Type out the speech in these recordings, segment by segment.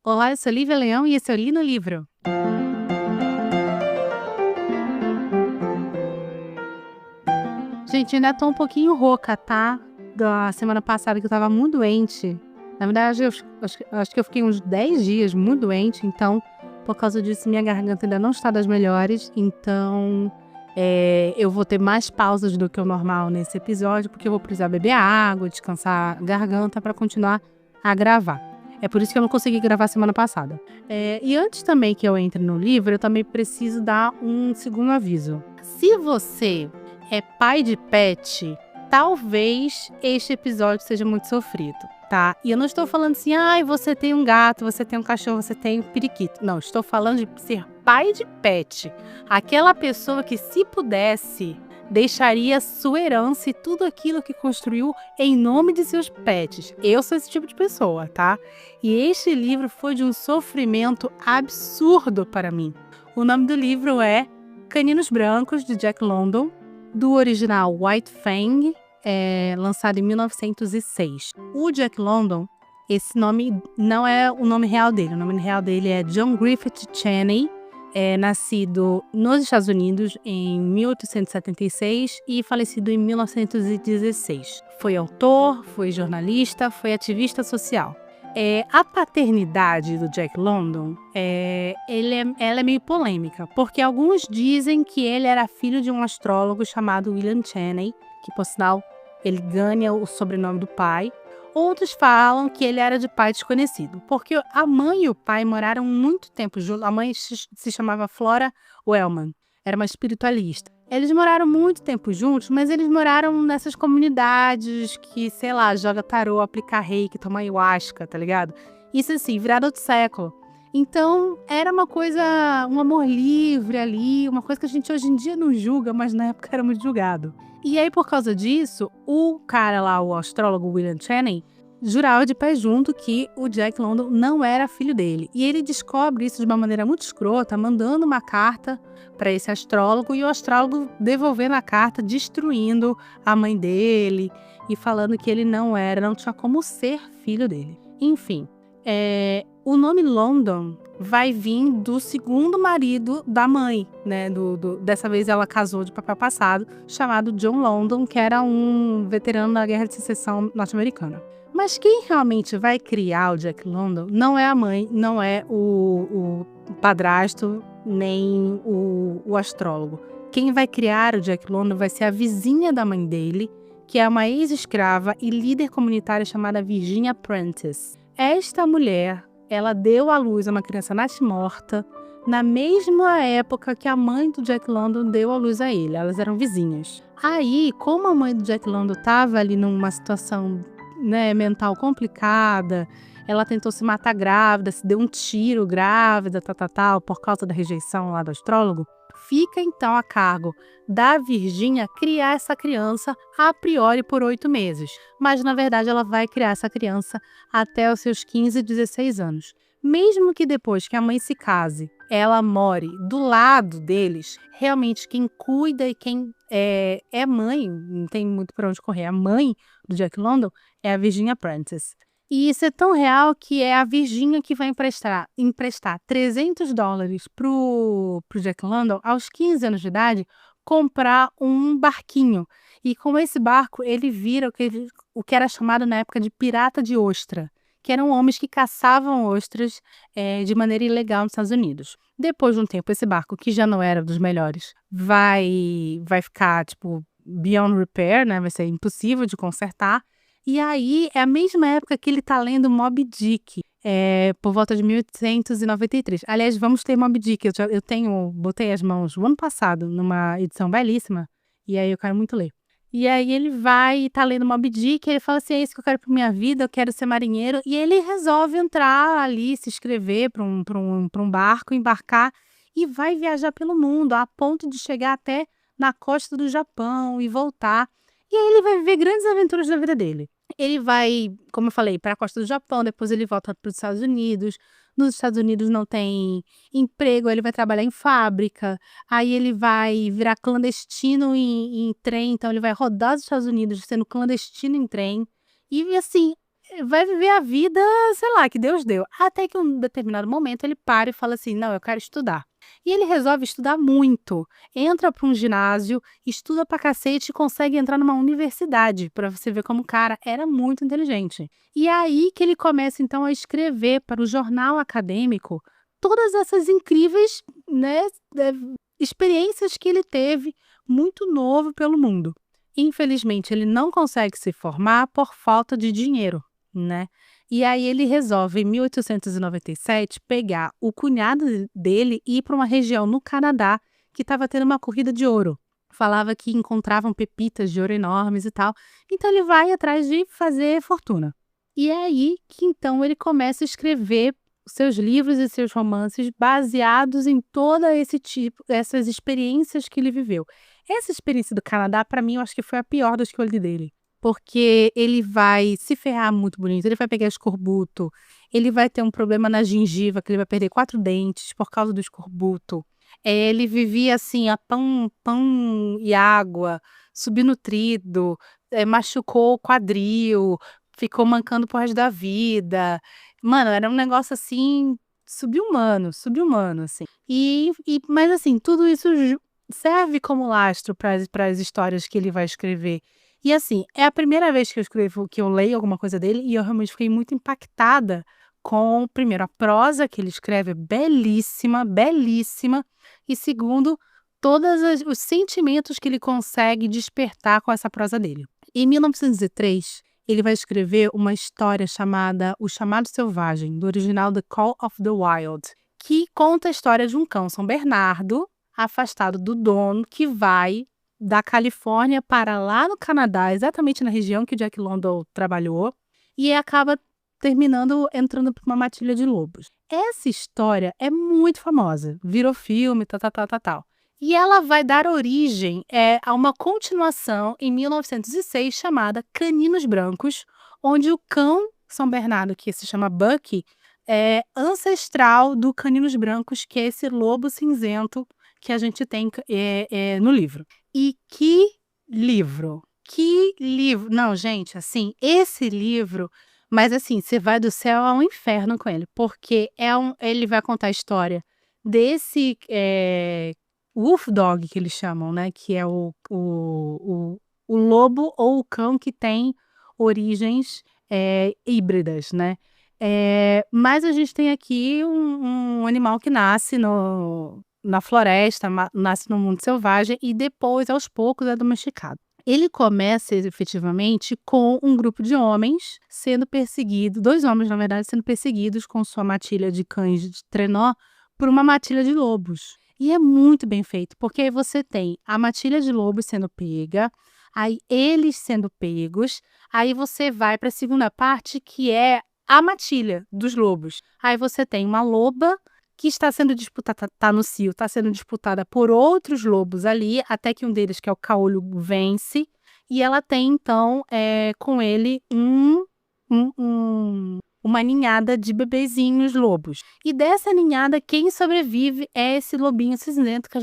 Olá, eu sou Lívia Leão e esse é o Li no Livro. Gente, ainda tô um pouquinho rouca, tá? Da semana passada que eu tava muito doente. Na verdade, acho que eu fiquei uns 10 dias muito doente, então, por causa disso, minha garganta ainda não está das melhores. Então, eu vou ter mais pausas do que o normal nesse episódio, porque eu vou precisar beber água, descansar a garganta para continuar a gravar. É por isso que eu não consegui gravar semana passada. E antes também que eu entre no livro, eu também preciso dar um segundo aviso. Se você é pai de pet, talvez este episódio seja muito sofrido, tá? E eu não estou falando assim, você tem um gato, você tem um cachorro, você tem um periquito. Não, estou falando de ser pai de pet. Aquela pessoa que, se pudesse, deixaria sua herança e tudo aquilo que construiu em nome de seus pets. Eu sou esse tipo de pessoa, tá? E este livro foi de um sofrimento absurdo para mim. O nome do livro é Caninos Brancos, de Jack London, do original White Fang, lançado em 1906. O Jack London, esse nome não é o nome real dele. O nome real dele é John Griffith Chaney, nascido nos Estados Unidos em 1876 e falecido em 1916. Foi autor, foi jornalista, foi ativista social. A paternidade do Jack London, ela é meio polêmica, porque alguns dizem que ele era filho de um astrólogo chamado William Chaney, que, por sinal, ele ganha o sobrenome do pai. Outros falam que ele era de pai desconhecido, porque a mãe e o pai moraram muito tempo juntos. A mãe se chamava Flora Wellman, era uma espiritualista. Eles moraram muito tempo juntos, mas eles moraram nessas comunidades que, sei lá, joga tarô, aplica reiki, toma ayahuasca, tá ligado? Isso assim, virada do século. Então, era uma coisa, um amor livre ali, uma coisa que a gente hoje em dia não julga, mas na época era muito julgado. E aí, por causa disso, o cara lá, o astrólogo William Chaney, jurava de pé junto que o Jack London não era filho dele. E ele descobre isso de uma maneira muito escrota, mandando uma carta para esse astrólogo e o astrólogo devolvendo a carta, destruindo a mãe dele e falando que ele não tinha como ser filho dele. Enfim, o nome London vai vir do segundo marido da mãe, né? Dessa vez ela casou de papel passado, chamado John London, que era um veterano da Guerra de Secessão norte-americana. Mas quem realmente vai criar o Jack London não é a mãe, não é o padrasto, nem o astrólogo. Quem vai criar o Jack London vai ser a vizinha da mãe dele, que é uma ex-escrava e líder comunitária chamada Virginia Prentice. Esta mulher, ela deu à luz a uma criança natimorta na mesma época que a mãe do Jack London deu à luz a ele. Elas eram vizinhas. Aí, como a mãe do Jack London estava ali numa situação, né, mental complicada, ela tentou se matar grávida, se deu um tiro grávida, por causa da rejeição lá do astrólogo. Fica então a cargo da Virginia criar essa criança a priori por 8 meses. Mas na verdade ela vai criar essa criança até os seus 15, 16 anos. Mesmo que depois que a mãe se case, ela more do lado deles, realmente quem cuida e quem é mãe, não tem muito para onde correr, a mãe do Jack London é a Virginia Prentice. E isso é tão real que é a Virginia que vai emprestar $300 pro Jack London, aos 15 anos de idade, comprar um barquinho. E com esse barco, ele vira o que era chamado na época de pirata de ostra, que eram homens que caçavam ostras de maneira ilegal nos Estados Unidos. Depois de um tempo, esse barco, que já não era dos melhores, vai ficar, tipo, beyond repair, né? Vai ser impossível de consertar. E aí, é a mesma época que ele está lendo Moby Dick, por volta de 1893. Aliás, vamos ter Moby Dick. Botei as mãos o ano passado numa edição belíssima, e aí eu quero muito ler. E aí ele vai e tá lendo Moby Dick, e ele fala assim, é isso que eu quero pra minha vida, eu quero ser marinheiro. E ele resolve entrar ali, se inscrever para um barco, embarcar, e vai viajar pelo mundo, a ponto de chegar até na costa do Japão e voltar. E aí ele vai viver grandes aventuras da vida dele. Ele vai, como eu falei, para a costa do Japão, depois ele volta para os Estados Unidos. Nos Estados Unidos não tem emprego, ele vai trabalhar em fábrica. Aí ele vai virar clandestino em trem, então ele vai rodar os Estados Unidos sendo clandestino em trem. E assim, vai viver a vida, sei lá, que Deus deu. Até que um determinado momento ele para e fala assim: "Não, eu quero estudar". E ele resolve estudar muito. Entra para um ginásio, estuda pra cacete e consegue entrar numa universidade, pra você ver como o cara era muito inteligente. E é aí que ele começa então a escrever para o jornal acadêmico todas essas incríveis, né, experiências que ele teve muito novo pelo mundo. Infelizmente, ele não consegue se formar por falta de dinheiro, né. E aí ele resolve, em 1897, pegar o cunhado dele e ir para uma região no Canadá que estava tendo uma corrida de ouro. Falava que encontravam pepitas de ouro enormes e tal, então ele vai atrás de fazer fortuna. E é aí que então ele começa a escrever os seus livros e seus romances baseados em toda esse tipo essas experiências que ele viveu. Essa experiência do Canadá, para mim, eu acho que foi a pior das que eu li dele, porque ele vai se ferrar muito bonito, ele vai pegar escorbuto, ele vai ter um problema na gengiva, que ele vai perder 4 dentes por causa do escorbuto. Ele vivia assim, a pão e água, subnutrido, machucou o quadril, ficou mancando pro resto da vida. Mano, era um negócio assim, subhumano, subhumano, assim. Mas assim, tudo isso serve como lastro para as histórias que ele vai escrever. E assim, é a primeira vez que eu leio alguma coisa dele e eu realmente fiquei muito impactada com, primeiro, a prosa que ele escreve é belíssima, belíssima, e segundo, todos os sentimentos que ele consegue despertar com essa prosa dele. Em 1903, ele vai escrever uma história chamada O Chamado Selvagem, do original The Call of the Wild, que conta a história de um cão São Bernardo, afastado do dono, que vai da Califórnia para lá no Canadá, exatamente na região que o Jack London trabalhou, e acaba entrando para uma matilha de lobos. Essa história é muito famosa, virou filme, tal, tal, tal, tal, tal. E ela vai dar origem a uma continuação em 1906 chamada Caninos Brancos, onde o cão São Bernardo, que se chama Bucky, é ancestral do Caninos Brancos, que é esse lobo cinzento que a gente tem no livro. E que livro! Que livro! Não, gente, assim, esse livro... Mas assim, você vai do céu ao inferno com ele, porque ele vai contar a história desse wolf dog que eles chamam, né, que é o lobo ou o cão que tem origens híbridas, né. Mas a gente tem aqui um animal que nasce na floresta, nasce no mundo selvagem e depois, aos poucos, é domesticado. Ele começa efetivamente com um grupo de homens sendo perseguido, 2 homens, na verdade, sendo perseguidos com sua matilha de cães de trenó por uma matilha de lobos. E é muito bem feito, porque aí você tem a matilha de lobos sendo pega, aí eles sendo pegos, aí você vai para a segunda parte, que é a matilha dos lobos. Aí você tem uma loba que está sendo disputada, tá no cio, está sendo disputada por outros lobos ali, até que um deles, que é o caolho, vence, e ela tem então com ele uma ninhada de bebezinhos lobos. E dessa ninhada, quem sobrevive é esse lobinho cinzento que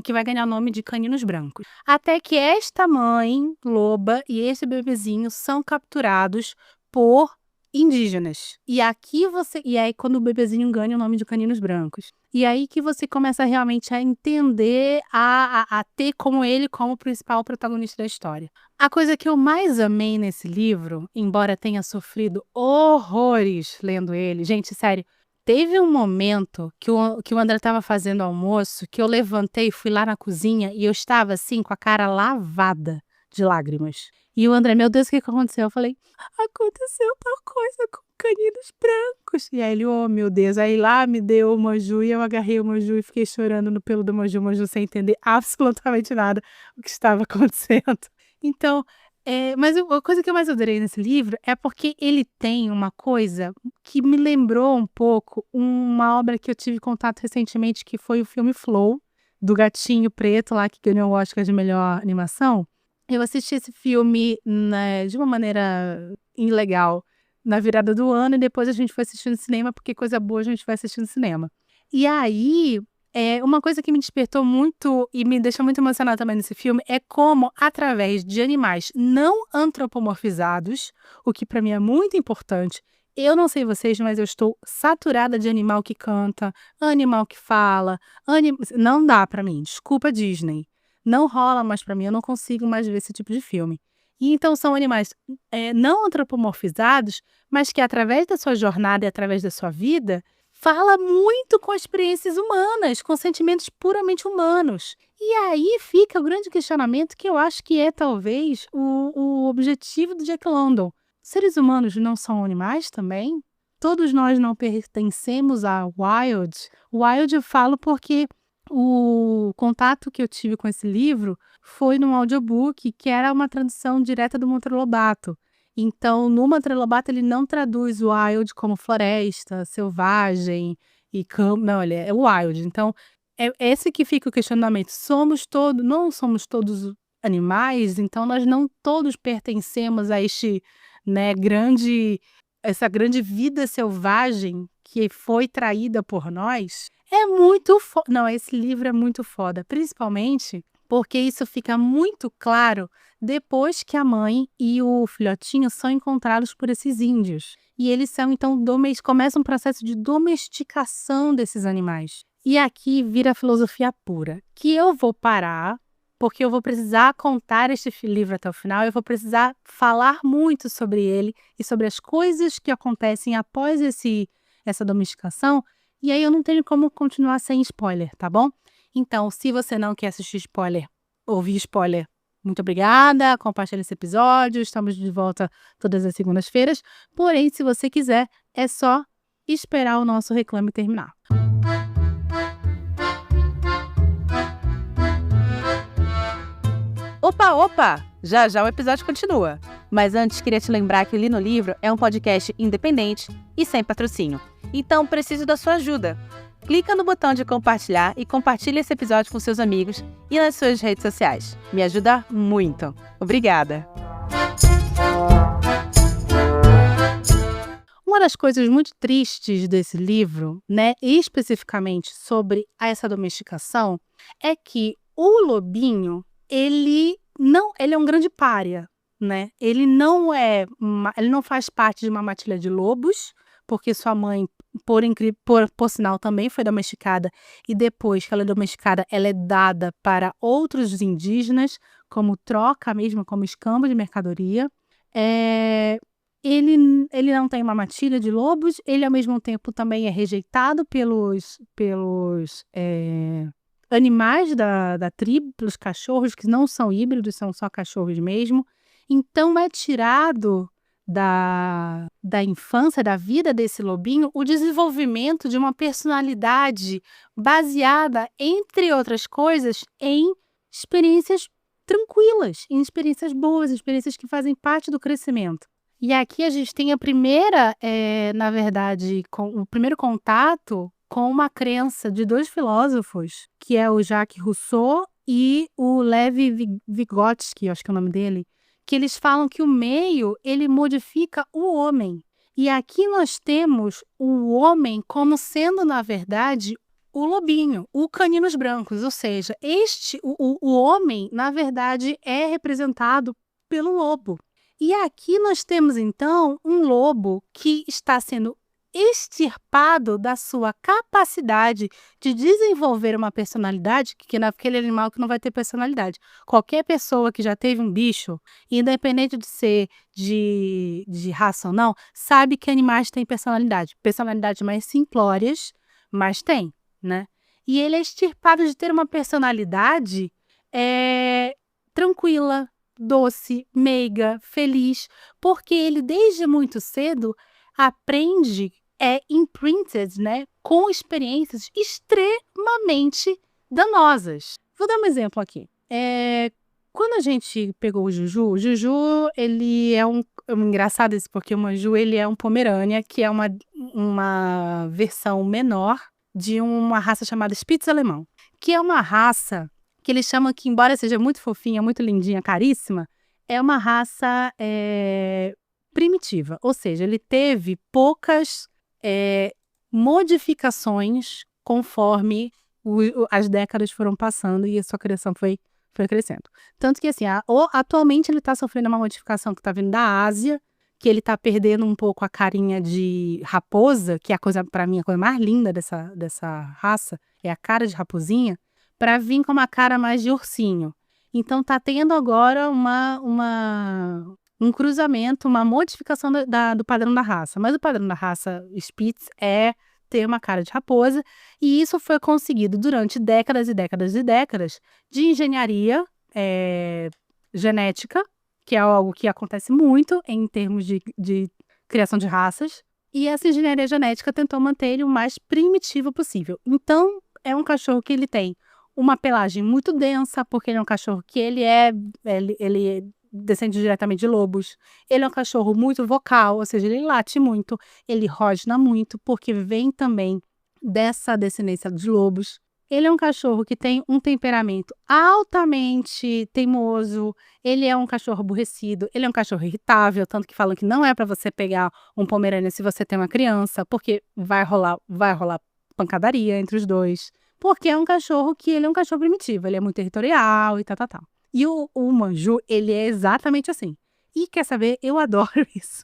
que vai ganhar o nome de Caninos Brancos. Até que esta mãe loba e esse bebezinho são capturados por indígenas. E aí quando o bebezinho ganha o nome de Caninos Brancos. E aí que você começa realmente a entender, a ter como ele como principal protagonista da história. A coisa que eu mais amei nesse livro, embora tenha sofrido horrores lendo ele, gente, sério, teve um momento que o André estava fazendo almoço, que eu levantei, fui lá na cozinha e eu estava assim com a cara lavada de lágrimas. E o André: "Meu Deus, o que aconteceu?" Eu falei: "Aconteceu tal coisa com Caninos Brancos". E aí ele: "Oh, meu Deus". Aí lá me deu o Maju e eu agarrei o Maju e fiquei chorando no pelo do Maju, o Maju sem entender absolutamente nada o que estava acontecendo. Então, mas a coisa que eu mais adorei nesse livro é porque ele tem uma coisa que me lembrou um pouco uma obra que eu tive contato recentemente, que foi o filme Flow, do gatinho preto lá que ganhou o Oscar de melhor animação. Eu assisti esse filme, né, de uma maneira ilegal, na virada do ano, e depois a gente foi assistir no cinema, porque coisa boa a gente vai assistir no cinema. E aí, Uma coisa que me despertou muito e me deixa muito emocionada também nesse filme é como, através de animais não antropomorfizados, o que para mim é muito importante. Eu não sei vocês, mas eu estou saturada de animal que canta, animal que fala, não dá para mim, desculpa Disney. Não rola mais para mim, eu não consigo mais ver esse tipo de filme. E então são animais não antropomorfizados, mas que através da sua jornada e através da sua vida fala muito com experiências humanas, com sentimentos puramente humanos. E aí fica o grande questionamento que eu acho que é talvez o objetivo do Jack London. Seres humanos não são animais também? Todos nós não pertencemos a Wild? Wild eu falo porque o contato que eu tive com esse livro foi num audiobook que era uma tradução direta do Monteiro Lobato. Então, no Monteiro Lobato, ele não traduz wild como floresta, selvagem e campo. Não, ele é wild. Então, é esse que fica o questionamento. Não somos todos animais, então nós não todos pertencemos a essa grande vida selvagem que foi traída por nós. É muito foda. Não, esse livro é muito foda, principalmente porque isso fica muito claro depois que a mãe e o filhotinho são encontrados por esses índios. E eles são, então, começa um processo de domesticação desses animais. E aqui vira filosofia pura, que eu vou parar, porque eu vou precisar contar este livro até o final, eu vou precisar falar muito sobre ele e sobre as coisas que acontecem após essa domesticação, e aí eu não tenho como continuar sem spoiler, tá bom? Então, se você não quer ouvir spoiler, muito obrigada, compartilhe esse episódio, estamos de volta todas as segundas-feiras, porém, se você quiser, é só esperar o nosso reclame terminar. Opa! Já já o episódio continua. Mas antes, queria te lembrar que o Li no Livro é um podcast independente e sem patrocínio. Então, preciso da sua ajuda. Clica no botão de compartilhar e compartilhe esse episódio com seus amigos e nas suas redes sociais. Me ajuda muito. Obrigada! Uma das coisas muito tristes desse livro, né, especificamente sobre essa domesticação, é que o lobinho, ele é um grande pária, né? Ele não faz parte de uma matilha de lobos, porque sua mãe, por sinal, também foi domesticada, e depois que ela é domesticada, ela é dada para outros indígenas, como troca mesmo, como escambo de mercadoria. Ele não tem uma matilha de lobos, ele ao mesmo tempo também é rejeitado pelos animais da tribo, pelos cachorros que não são híbridos, são só cachorros mesmo. Então é tirado da infância, da vida desse lobinho, o desenvolvimento de uma personalidade baseada, entre outras coisas, em experiências tranquilas, em experiências boas, experiências que fazem parte do crescimento. E aqui a gente tem o primeiro contato com uma crença de dois filósofos, que é o Jacques Rousseau e o Levi Vygotsky, acho que é o nome dele, que eles falam que o meio, ele modifica o homem. E aqui nós temos o homem como sendo, na verdade, o lobinho, o caninos brancos, ou seja, o homem, na verdade, é representado pelo lobo. E aqui nós temos, então, um lobo que está sendo extirpado da sua capacidade de desenvolver uma personalidade, que naquele animal que não vai ter personalidade. Qualquer pessoa que já teve um bicho, independente de ser de raça ou não, sabe que animais têm personalidade. Personalidades mais simplórias, mas tem, né? E ele é extirpado de ter uma personalidade tranquila, doce, meiga, feliz, porque ele desde muito cedo aprende, imprinted, né, com experiências extremamente danosas. Vou dar um exemplo aqui. Quando a gente pegou o Juju, ele é engraçado isso, porque o Manju, ele é um Pomerânia, que é uma versão menor de uma raça chamada Spitz alemão, que é uma raça que eles chamam que, embora seja muito fofinha, muito lindinha, caríssima, é uma raça primitiva. Ou seja, ele teve poucas modificações conforme as décadas foram passando e a sua criação foi crescendo. Tanto que, assim, atualmente ele está sofrendo uma modificação que está vindo da Ásia, que ele está perdendo um pouco a carinha de raposa, que é para mim, a coisa mais linda dessa raça, é a cara de raposinha, para vir com uma cara mais de ursinho. Então tá tendo agora um cruzamento, uma modificação do padrão da raça. Mas o padrão da raça Spitz é ter uma cara de raposa, e isso foi conseguido durante décadas e décadas e décadas de engenharia genética, que é algo que acontece muito em termos de criação de raças, e essa engenharia genética tentou manter ele o mais primitivo possível. Então, é um cachorro que ele tem uma pelagem muito densa, porque ele é um cachorro que ele descende diretamente de lobos. Ele é um cachorro muito vocal, ou seja, ele late muito, ele rosna muito, porque vem também dessa descendência de lobos. Ele é um cachorro que tem um temperamento altamente teimoso, ele é um cachorro aborrecido, ele é um cachorro irritável, tanto que falam que não é para você pegar um Pomerânia se você tem uma criança, porque vai rolar pancadaria entre os dois. Porque é um cachorro ele é um cachorro primitivo, ele é muito territorial e tal. E o Manju, ele é exatamente assim. E quer saber? Eu adoro isso.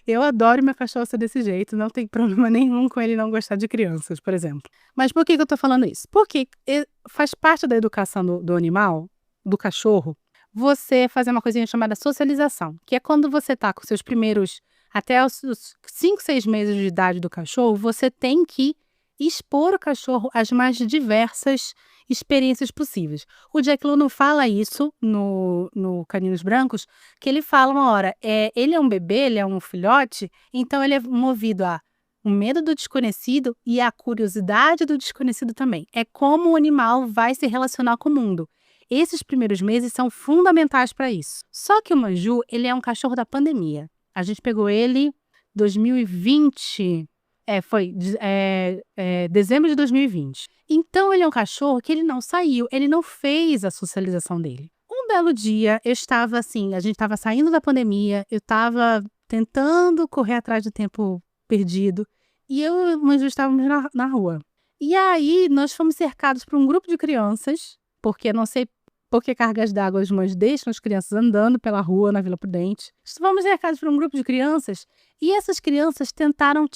Eu adoro meu cachorro ser desse jeito, não tem problema nenhum com ele não gostar de crianças, por exemplo. Mas por que eu tô falando isso? Porque faz parte da educação do animal, do cachorro, você fazer uma coisinha chamada socialização, que é quando você tá com seus primeiros, até os 5, 6 meses de idade do cachorro, você tem que expor o cachorro às mais diversas experiências possíveis. O Jack London fala isso no Caninos Brancos, que ele fala uma hora, ele é um bebê, ele é um filhote, então ele é movido a o medo do desconhecido e a curiosidade do desconhecido também. É como o animal vai se relacionar com o mundo. Esses primeiros meses são fundamentais para isso. Só que o Manju, ele é um cachorro da pandemia. A gente pegou ele em 2020... foi dezembro de 2020. Então, ele é um cachorro que ele não saiu, ele não fez a socialização dele. Um belo dia, eu estava assim, a gente estava saindo da pandemia, eu estava tentando correr atrás do tempo perdido, e eu e o Manju estávamos na rua. E aí, nós fomos cercados por um grupo de crianças, porque não sei por que cargas d'água as mães deixam as crianças andando pela rua na Vila Prudente. Fomos cercados por um grupo de crianças, e essas crianças tentaram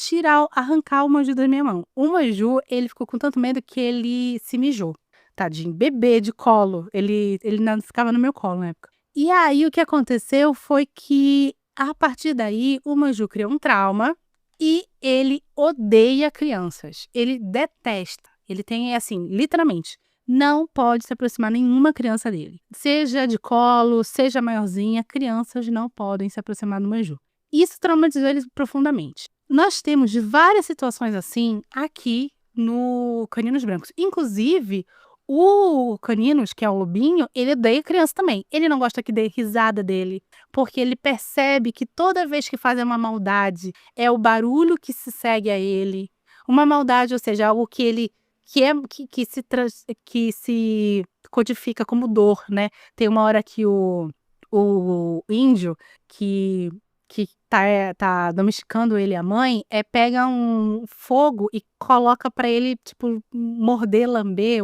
arrancar o Manju da minha mão. O Manju, ele ficou com tanto medo que ele se mijou. Tadinho, bebê de colo. Ele não ficava no meu colo na época. E aí, o que aconteceu foi que, a partir daí, o Manju criou um trauma e ele odeia crianças. Ele detesta. Ele tem, assim, literalmente, não pode se aproximar nenhuma criança dele. Seja de colo, seja maiorzinha, crianças não podem se aproximar do Manju. Isso traumatizou eles profundamente. Nós temos várias situações assim aqui no Caninos Brancos. Inclusive, o Caninos, que é o lobinho, ele odeia criança também. Ele não gosta que dê risada dele, porque ele percebe que toda vez que fazem uma maldade, é o barulho que se segue a ele. Uma maldade, ou seja, algo que se codifica como dor, né? Tem uma hora que o índio que tá domesticando ele e a mãe, pega um fogo e coloca pra ele, tipo, morder, lamber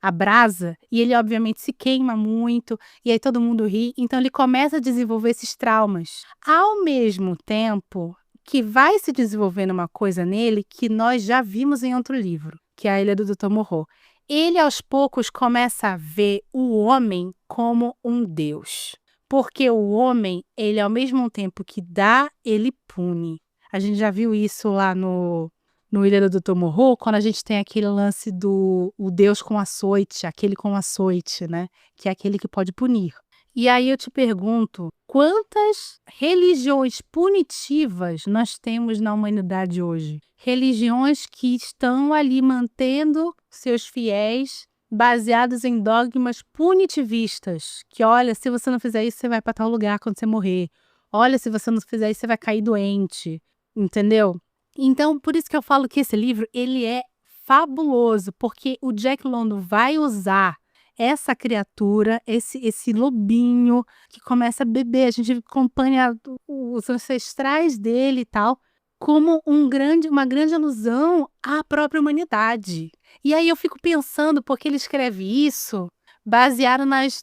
a brasa, e ele obviamente se queima muito, e aí todo mundo ri, então ele começa a desenvolver esses traumas. Ao mesmo tempo que vai se desenvolvendo uma coisa nele que nós já vimos em outro livro, que é A Ilha do Dr. Moreau. Ele, aos poucos, começa a ver o homem como um deus. Porque o homem, ele ao mesmo tempo que dá, ele pune. A gente já viu isso lá no Ilha do Dr. Moreau, quando a gente tem aquele lance do o Deus com açoite, aquele com açoite, né? Que é aquele que pode punir. E aí eu te pergunto, quantas religiões punitivas nós temos na humanidade hoje? Religiões que estão ali mantendo seus fiéis baseados em dogmas punitivistas, que olha, se você não fizer isso, você vai para tal lugar quando você morrer. Olha, se você não fizer isso, você vai cair doente, entendeu? Então, por isso que eu falo que esse livro, ele é fabuloso, porque o Jack London vai usar essa criatura, esse lobinho que começa a beber, a gente acompanha os ancestrais dele e tal, como uma grande alusão à própria humanidade. E aí eu fico pensando, porque ele escreve isso baseado nas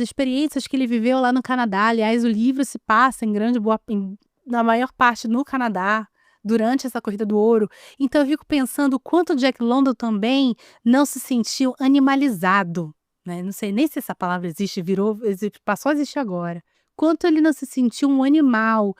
experiências que ele viveu lá no Canadá. Aliás, o livro se passa na maior parte no Canadá, durante essa corrida do ouro. Então eu fico pensando o quanto o Jack London também não se sentiu animalizado, né? Não sei nem se essa palavra existe, passou a existir agora. Quanto ele não se sentiu um animal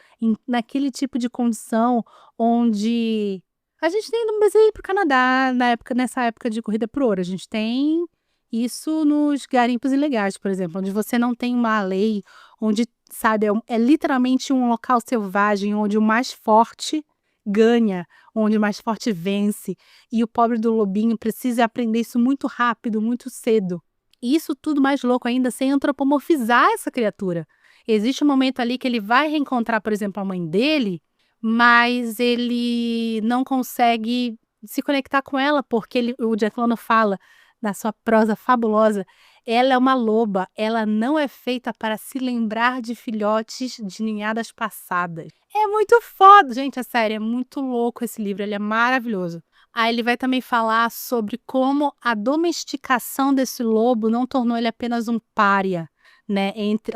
naquele tipo de condição onde a gente não precisa ir para o Canadá nessa época de corrida por ouro. A gente tem isso nos garimpos ilegais, por exemplo, onde você não tem uma lei, onde, sabe, é literalmente um local selvagem, onde o mais forte ganha, onde o mais forte vence, e o pobre do lobinho precisa aprender isso muito rápido, muito cedo. E isso tudo mais louco ainda, sem antropomorfizar essa criatura. Existe um momento ali que ele vai reencontrar, por exemplo, a mãe dele, mas ele não consegue se conectar com ela, porque o Jack London fala, na sua prosa fabulosa, ela é uma loba, ela não é feita para se lembrar de filhotes de ninhadas passadas. É muito foda, gente, é sério, é muito louco esse livro, ele é maravilhoso. Aí ele vai também falar sobre como a domesticação desse lobo não tornou ele apenas um pária, né, entre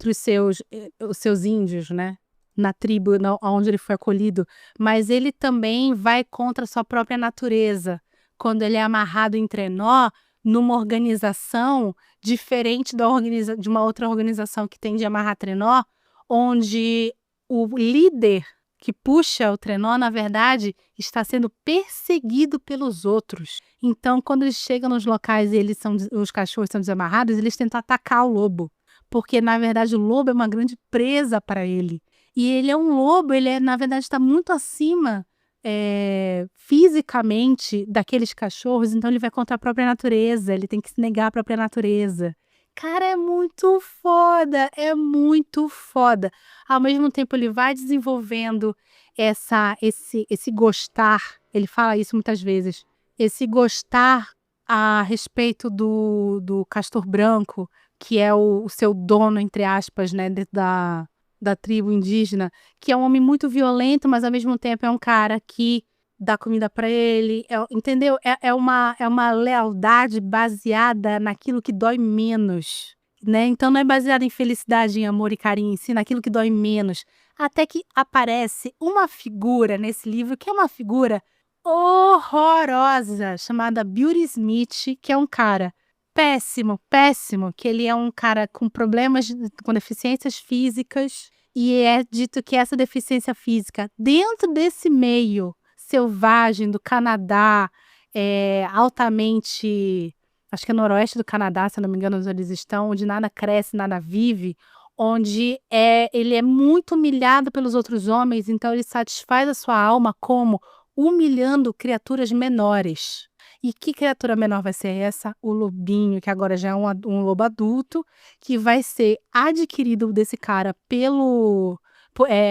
os seus índios, né, na tribo onde ele foi acolhido, mas ele também vai contra a sua própria natureza, quando ele é amarrado em trenó numa organização diferente de uma outra organização que tem de amarrar trenó, onde o líder que puxa o trenó, na verdade, está sendo perseguido pelos outros. Então, quando eles chegam nos locais e os cachorros são desamarrados, eles tentam atacar o lobo, porque, na verdade, o lobo é uma grande presa para ele. E ele é um lobo, na verdade, está muito acima fisicamente daqueles cachorros, então ele vai contra a própria natureza, ele tem que se negar à própria natureza. Cara, é muito foda, é muito foda. Ao mesmo tempo, ele vai desenvolvendo esse gostar, ele fala isso muitas vezes, esse gostar a respeito do castor branco, que é o seu dono, entre aspas, né, dentro da tribo indígena, que é um homem muito violento, mas ao mesmo tempo é um cara que dá comida para ele, entendeu? É uma lealdade baseada naquilo que dói menos, né? Então não é baseada em felicidade, em amor e carinho, sim, naquilo que dói menos. Até que aparece uma figura nesse livro, que é uma figura horrorosa, chamada Beauty Smith, que é um cara péssimo, que ele é um cara com com deficiências físicas, e é dito que essa deficiência física, dentro desse meio selvagem do Canadá, altamente, acho que é noroeste do Canadá, se eu não me engano, onde eles estão, onde nada cresce, nada vive, onde ele é muito humilhado pelos outros homens, então ele satisfaz a sua alma como humilhando criaturas menores. E que criatura menor vai ser essa? O lobinho, que agora já é um lobo adulto, que vai ser adquirido desse cara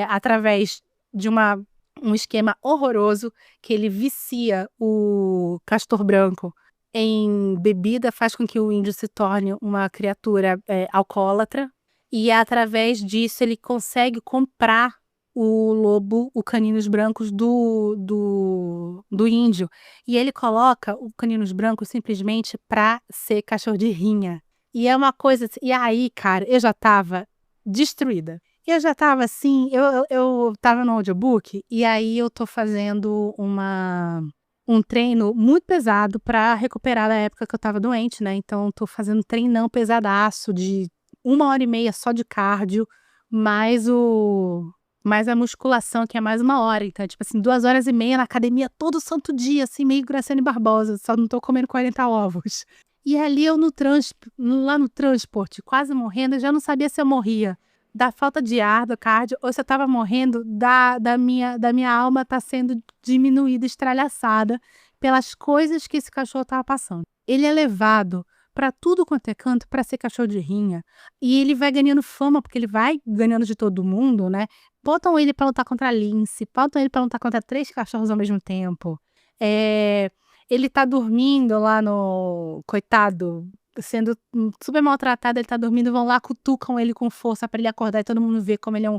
através de um esquema horroroso, que ele vicia o castor branco em bebida, faz com que o índio se torne uma criatura alcoólatra, e através disso ele consegue comprar o lobo, o Caninos Brancos do índio. E ele coloca o Caninos Brancos simplesmente para ser cachorro de rinha. E é uma coisa assim, e aí, cara, eu já tava destruída. Eu já tava assim, eu tava no audiobook, e aí eu tô fazendo um treino muito pesado para recuperar da época que eu tava doente, né? Então tô fazendo um treinão pesadaço de 1h30 só de cardio, mais a musculação, que é mais 1 hora. Então, tipo assim, 2h30 na academia todo santo dia, assim, meio Graciane Barbosa, só não tô comendo 40 ovos. E ali eu lá no transporte, quase morrendo, eu já não sabia se eu morria da falta de ar, do cardio, ou se eu tava morrendo da minha alma tá sendo diminuída, estralhaçada pelas coisas que esse cachorro tava passando. Ele é levado para tudo quanto é canto para ser cachorro de rinha, e ele vai ganhando fama, porque ele vai ganhando de todo mundo, né? Botam ele para lutar contra a Lince, botam ele para lutar contra 3 cachorros ao mesmo tempo. Ele tá dormindo lá coitado, sendo super maltratado, ele tá dormindo, vão lá, cutucam ele com força para ele acordar, e todo mundo vê como ele é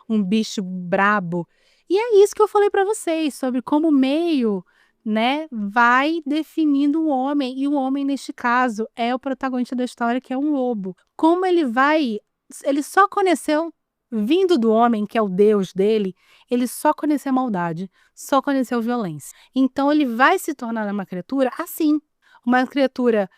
um um bicho brabo. E é isso que eu falei para vocês, sobre como o meio, né, vai definindo o homem. E o homem, neste caso, é o protagonista da história, que é um lobo. Como ele só conheceu, vindo do homem, que é o Deus dele, ele só conheceu maldade, só conheceu violência. Então ele vai se tornar uma criatura assim, uma criatura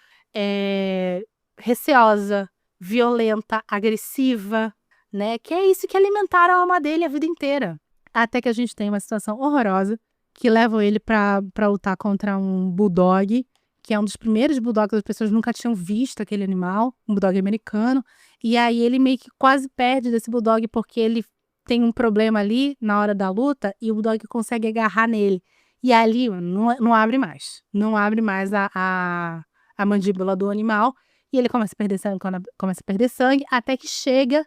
receosa, violenta, agressiva, né? Que é isso que alimentaram a alma dele a vida inteira. Até que a gente tem uma situação horrorosa que leva ele para lutar contra um bulldog, que é um dos primeiros bulldogs que as pessoas nunca tinham visto aquele animal, um bulldog americano. E aí ele meio que quase perde desse bulldog porque ele tem um problema ali na hora da luta e o bulldog consegue agarrar nele. E ali não abre mais. Não abre mais a mandíbula do animal. E ele começa a perder sangue, até que chega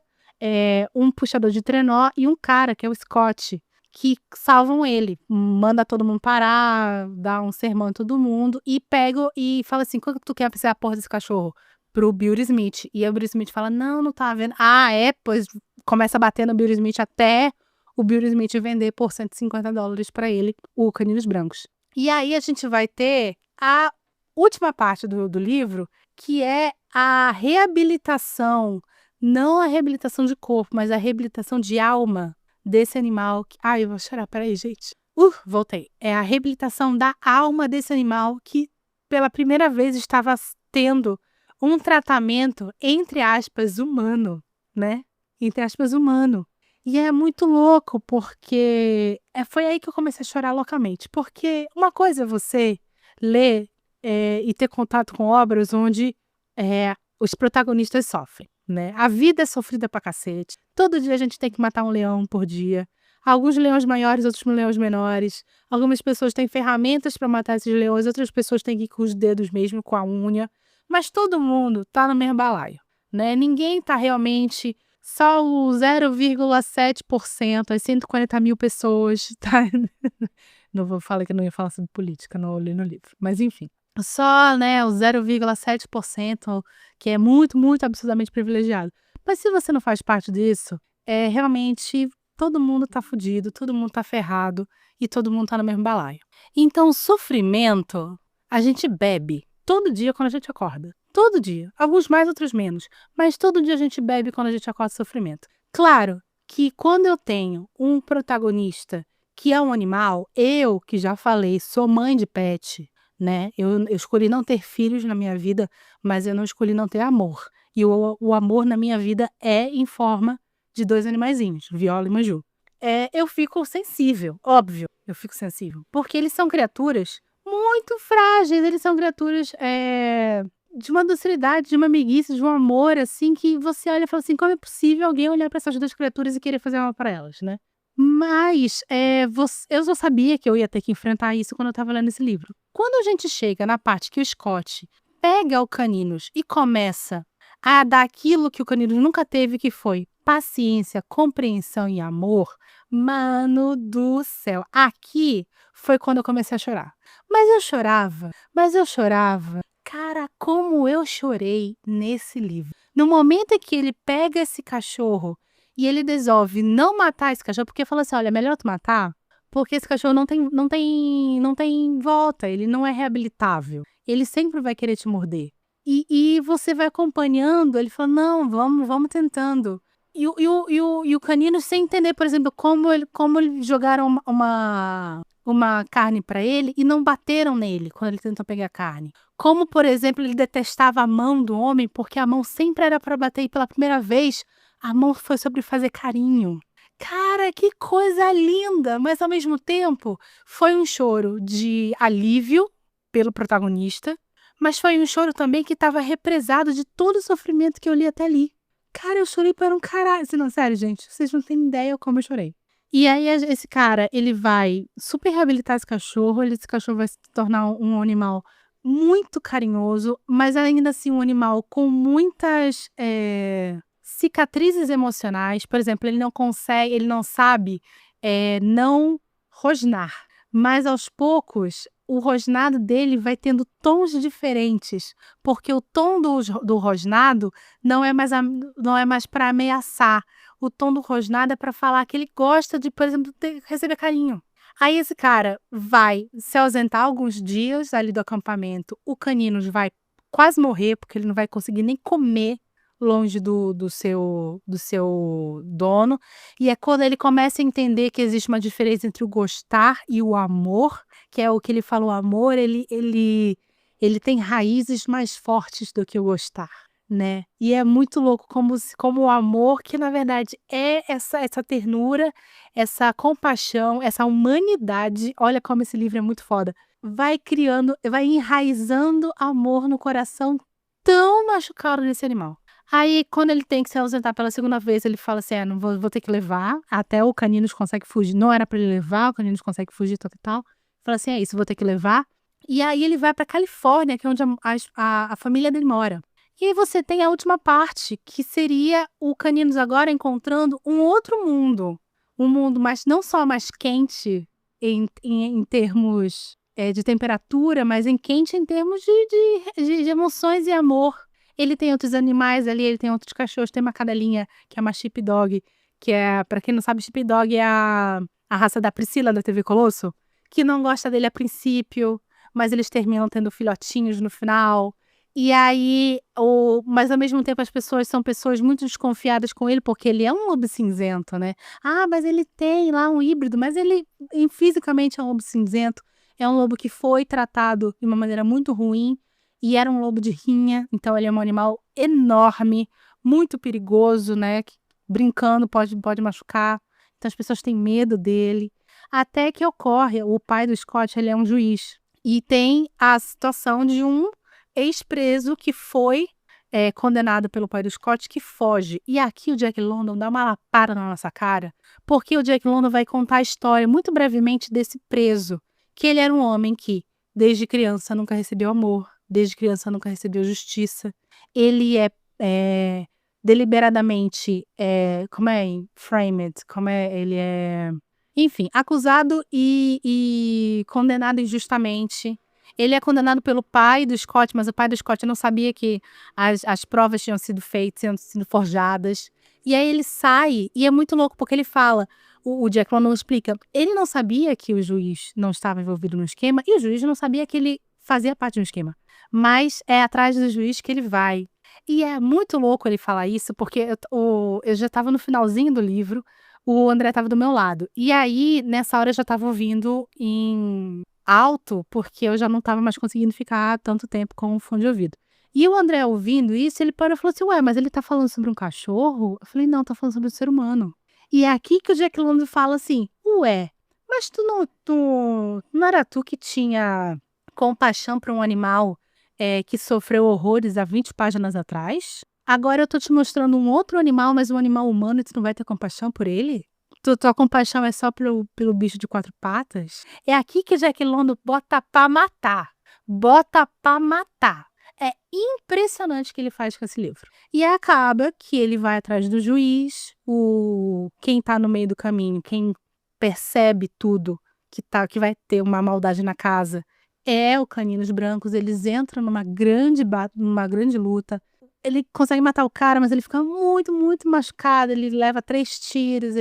um puxador de trenó e um cara, que é o Scott, que salvam ele. Manda todo mundo parar, dá um sermão em todo mundo e pega e fala assim: quanto tu quer ser a porra desse cachorro? Pro Bill Smith. E o Bill Smith fala: não tá vendo. Pois começa a bater no Bill Smith até o Bill Smith vender por $150 pra ele o Caninos Brancos. E aí a gente vai ter a última parte do livro, que é a reabilitação, não a reabilitação de corpo, mas a reabilitação de alma desse animal. Eu vou chorar, peraí, gente. Voltei. É a reabilitação da alma desse animal que, pela primeira vez, estava tendo um tratamento, entre aspas, humano, né? Entre aspas, humano. E é muito louco, porque foi aí que eu comecei a chorar loucamente. Porque uma coisa é você ler e ter contato com obras onde os protagonistas sofrem, né? A vida é sofrida pra cacete. Todo dia a gente tem que matar um leão por dia. Alguns leões maiores, outros leões menores. Algumas pessoas têm ferramentas para matar esses leões, outras pessoas têm que ir com os dedos mesmo, com a unha. Mas todo mundo tá no mesmo balaio, né? Ninguém tá realmente... Só o 0,7%, as 140 mil pessoas, tá? Não vou falar que não ia falar sobre política, não li no livro. Mas enfim, só, né, o 0,7% que é muito, muito absurdamente privilegiado. Mas se você não faz parte disso, realmente todo mundo tá fudido, todo mundo tá ferrado e todo mundo tá no mesmo balaio. Então, o sofrimento, a gente bebe todo dia quando a gente acorda. Todo dia. Alguns mais, outros menos. Mas todo dia a gente bebe quando a gente acorda sofrimento. Claro que quando eu tenho um protagonista que é um animal, eu, que já falei, sou mãe de pet, né? Eu escolhi não ter filhos na minha vida, mas eu não escolhi não ter amor. E o amor na minha vida é em forma de 2 animaizinhos, Viola e Maju. Eu fico sensível, óbvio, eu fico sensível. Porque eles são criaturas muito frágeis, eles são criaturas de uma docilidade, de uma amiguice, de um amor, assim, que você olha e fala assim, como é possível alguém olhar para essas 2 criaturas e querer fazer mal para elas, né? Mas eu só sabia que eu ia ter que enfrentar isso quando eu estava lendo esse livro. Quando a gente chega na parte que o Scott pega o Caninos e começa a dar aquilo que o Caninos nunca teve, que foi paciência, compreensão e amor, mano do céu. Aqui foi quando eu comecei a chorar. Mas eu chorava. Cara, como eu chorei nesse livro. No momento em que ele pega esse cachorro e ele resolve não matar esse cachorro, porque fala assim, olha, é melhor tu matar, porque esse cachorro não tem volta, ele não é reabilitável. Ele sempre vai querer te morder. E você vai acompanhando, ele fala, não, vamos tentando. E o Canino, sem entender, por exemplo, como eles jogaram uma carne para ele e não bateram nele quando ele tentou pegar a carne. Como, por exemplo, ele detestava a mão do homem porque a mão sempre era para bater e pela primeira vez a mão foi sobre fazer carinho. Cara, que coisa linda! Mas ao mesmo tempo foi um choro de alívio pelo protagonista, mas foi um choro também que estava represado de todo o sofrimento que eu li até ali. Cara, eu chorei para um caralho. Não, sério, gente, vocês não têm ideia como eu chorei. E aí esse cara, ele vai super reabilitar esse cachorro, esse cachorro vai se tornar um animal muito carinhoso, mas ainda assim um animal com muitas cicatrizes emocionais. Por exemplo, ele não sabe não rosnar, mas aos poucos o rosnado dele vai tendo tons diferentes, porque o tom do rosnado não é mais para ameaçar. O tom do rosnado é para falar que ele gosta de, por exemplo, receber carinho. Aí esse cara vai se ausentar alguns dias ali do acampamento, o Caninos vai quase morrer, porque ele não vai conseguir nem comer longe do seu dono. E é quando ele começa a entender que existe uma diferença entre o gostar e o amor, que é o que ele fala, o amor, ele tem raízes mais fortes do que o gostar, né? E é muito louco como o amor, que na verdade é essa ternura, essa compaixão, essa humanidade, olha como esse livro é muito foda, vai enraizando amor no coração tão machucado desse animal. Aí, quando ele tem que se ausentar pela segunda vez, ele fala assim, não vou ter que levar, até o Caninos consegue fugir, não era pra ele levar, o Caninos consegue fugir, tal, tal. Fala assim, é isso, vou ter que levar. E aí ele vai pra Califórnia, que é onde a família dele mora. E aí você tem a última parte, que seria o Caninos agora encontrando um outro mundo. Um mundo não só mais quente em termos de temperatura, mas quente em termos de emoções e amor. Ele tem outros animais ali, ele tem outros cachorros, tem uma cadelinha que é uma sheepdog, que é, pra quem não sabe, sheepdog é a raça da Priscila da TV Colosso, que não gosta dele a princípio, mas eles terminam tendo filhotinhos no final. E aí, mas ao mesmo tempo as pessoas são pessoas muito desconfiadas com ele, porque ele é um lobo cinzento, né? Ah, mas ele tem lá um híbrido, mas ele fisicamente é um lobo cinzento. É um lobo que foi tratado de uma maneira muito ruim e era um lobo de rinha, então ele é um animal enorme, muito perigoso, né? Que, brincando pode machucar, então as pessoas têm medo dele. Até que ocorre, o pai do Scott, ele é um juiz, e tem a situação de um ex-preso que foi condenado pelo pai do Scott, que foge. E aqui o Jack London dá uma lapada na nossa cara, porque o Jack London vai contar a história, muito brevemente, desse preso, que ele era um homem que, desde criança, nunca recebeu amor, desde criança nunca recebeu justiça. Ele é deliberadamente, ele é, enfim, acusado e condenado injustamente. Ele é condenado pelo pai do Scott, mas o pai do Scott não sabia que as provas tinham sido feitas, tinham sido forjadas. E aí ele sai, e é muito louco, porque ele fala, o Jack London explica, ele não sabia que o juiz não estava envolvido no esquema, e o juiz não sabia que ele fazia parte do esquema. Mas é atrás do juiz que ele vai. E é muito louco ele falar isso, porque eu já estava no finalzinho do livro, o André estava do meu lado. E aí, nessa hora, eu já estava ouvindo em alto, porque eu já não estava mais conseguindo ficar tanto tempo com o fone de ouvido. E o André ouvindo isso, ele parou e falou assim, ué, mas ele tá falando sobre um cachorro? Eu falei, não, tá falando sobre um ser humano. E é aqui que o Jack London fala assim, ué, mas não era tu que tinha compaixão para um animal que sofreu horrores há 20 páginas atrás? Agora eu tô te mostrando um outro animal, mas um animal humano, e tu não vai ter compaixão por ele? Tua compaixão é só pelo bicho de 4 patas? É aqui que Jack London bota pra matar. Bota pra matar. É impressionante o que ele faz com esse livro. E acaba que ele vai atrás do juiz, quem tá no meio do caminho, quem percebe tudo, que vai ter uma maldade na casa, é o Caninos Brancos. Eles entram numa grande luta. Ele consegue matar o cara, mas ele fica muito, muito machucado. Ele leva 3 tiros,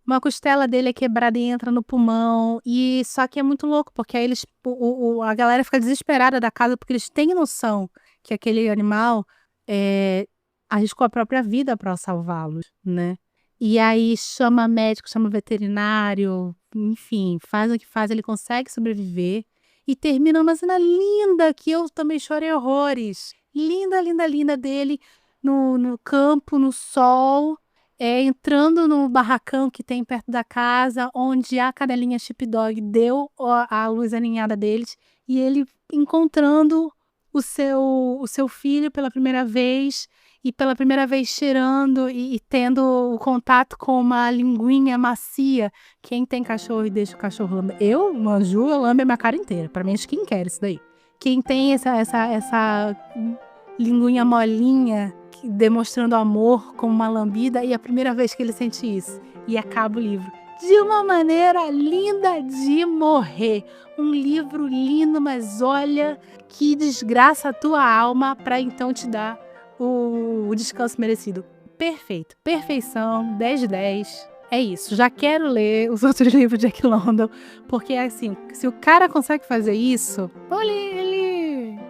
uma costela dele é quebrada e entra no pulmão. E só que é muito louco, porque aí a galera fica desesperada da casa, porque eles têm noção que aquele animal arriscou a própria vida para salvá-los, né? E aí chama médico, chama veterinário, enfim, faz o que faz, ele consegue sobreviver. E termina uma cena linda, que eu também chorei horrores. Linda, linda, linda dele no campo, no sol, entrando no barracão que tem perto da casa, onde a cadelinha sheepdog deu a luz aninhada deles, e ele encontrando o seu filho pela primeira vez, e pela primeira vez cheirando e tendo o contato com uma linguinha macia. Quem tem cachorro e deixa o cachorro lamber. Eu, Manju, eu lambe a minha cara inteira. Pra mim é skincare isso daí. Quem tem essa linguinha molinha, demonstrando amor como uma lambida, e a primeira vez que ele sente isso. E acaba o livro. de uma maneira linda de morrer. Um livro lindo, mas olha que desgraça a tua alma para então te dar o descanso merecido. Perfeito, perfeição, 10 de 10. É isso, já quero ler os outros livros de Jack London, porque assim, se o cara consegue fazer isso,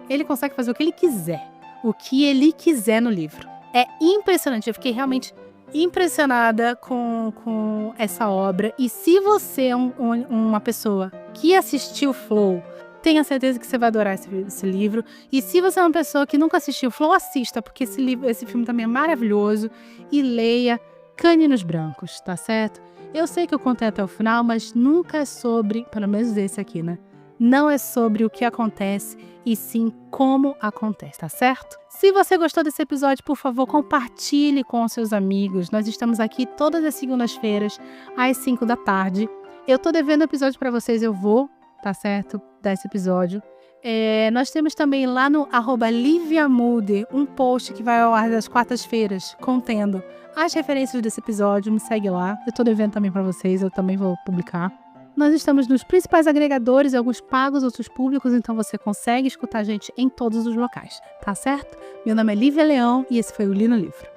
ele consegue fazer o que ele quiser. O que ele quiser no livro. É impressionante, eu fiquei realmente impressionada com essa obra. E se você é uma pessoa que assistiu Flow, tenha certeza que você vai adorar esse livro. E se você é uma pessoa que nunca assistiu Flow, assista, porque esse filme também é maravilhoso. E leia Câninos Brancos, tá certo? Eu sei que eu contei até o final, mas nunca é sobre, pelo menos esse aqui, né? Não é sobre o que acontece, e sim como acontece, tá certo? Se você gostou desse episódio, por favor, compartilhe com seus amigos. Nós estamos aqui todas as segundas-feiras, às 5 da tarde. Eu tô devendo episódio para vocês, eu vou, tá certo? Dar esse episódio. Nós temos também lá no @LiviaMulder um post que vai ao ar das quartas-feiras, contendo as referências desse episódio. Me segue lá. Eu tô devendo também para vocês, eu também vou publicar. Nós estamos nos principais agregadores, alguns pagos, outros públicos, então você consegue escutar a gente em todos os locais, tá certo? Meu nome é Lívia Leão e esse foi o Li no Livro.